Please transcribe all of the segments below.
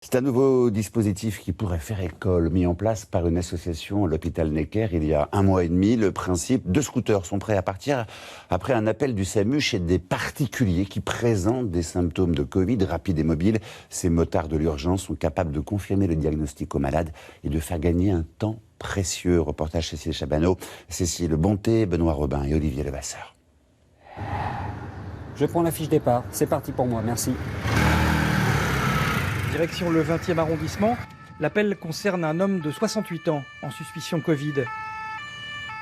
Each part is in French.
C'est un nouveau dispositif qui pourrait faire école, mis en place par une association, l'hôpital Necker, il y a 1 mois et demi. Le principe, 2 scooters sont prêts à partir après un appel du SAMU chez des particuliers qui présentent des symptômes de Covid rapides et mobiles. Ces motards de l'urgence sont capables de confirmer le diagnostic aux malades et de faire gagner un temps précieux. Reportage Cécile Chabanot, Cécile Bonté, Benoît Robin et Olivier Levasseur. Je prends la fiche départ, c'est parti pour moi, merci. Direction le 20e arrondissement, l'appel concerne un homme de 68 ans en suspicion Covid.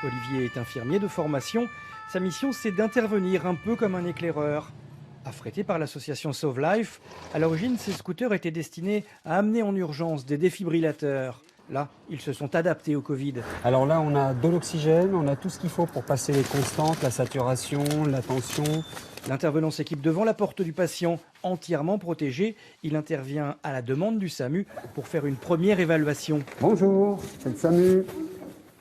Olivier est infirmier de formation. Sa mission, c'est d'intervenir un peu comme un éclaireur. Affrété par l'association Sauve Life, à l'origine, ces scooters étaient destinés à amener en urgence des défibrillateurs. Là, ils se sont adaptés au Covid. Alors là, on a de l'oxygène, on a tout ce qu'il faut pour passer les constantes, la saturation, la tension. L'intervenant s'équipe devant la porte du patient, entièrement protégé. Il intervient à la demande du SAMU pour faire une première évaluation. Bonjour, c'est le SAMU.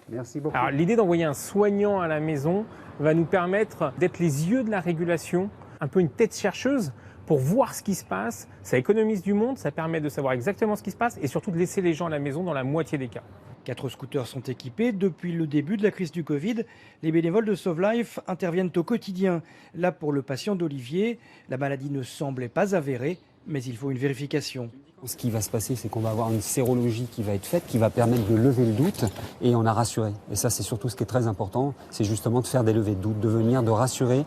Merci beaucoup. Alors, l'idée d'envoyer un soignant à la maison va nous permettre d'être les yeux de la régulation, un peu une tête chercheuse pour voir ce qui se passe. Ça économise du monde, ça permet de savoir exactement ce qui se passe et surtout de laisser les gens à la maison dans la moitié des cas. 4 scooters sont équipés. Depuis le début de la crise du Covid, les bénévoles de Sauve Life interviennent au quotidien. Là, pour le patient d'Olivier, la maladie ne semblait pas avérée, mais il faut une vérification. Ce qui va se passer, c'est qu'on va avoir une sérologie qui va être faite, qui va permettre de lever le doute, et on a rassuré. Et ça, c'est surtout ce qui est très important, c'est justement de faire des levées de doute, de venir, de rassurer.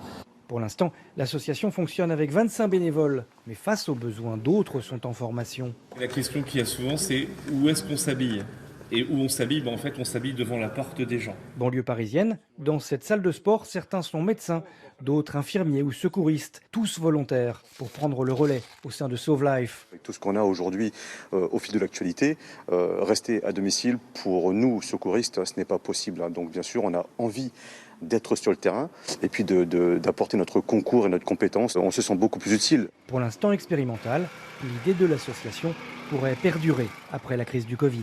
Pour l'instant, l'association fonctionne avec 25 bénévoles, mais face aux besoins, d'autres sont en formation. La question qu'il y a souvent, c'est où est-ce qu'on s'habille ? Et où on s'habille, en fait, on s'habille devant la porte des gens. Banlieue parisienne, dans cette salle de sport, certains sont médecins, d'autres infirmiers ou secouristes, tous volontaires pour prendre le relais au sein de Sauve Life. Avec tout ce qu'on a aujourd'hui au fil de l'actualité, rester à domicile pour nous, secouristes, ce n'est pas possible. Donc bien sûr, on a envie d'être sur le terrain et puis d'apporter notre concours et notre compétence. On se sent beaucoup plus utile. Pour l'instant expérimental, l'idée de l'association pourrait perdurer après la crise du Covid.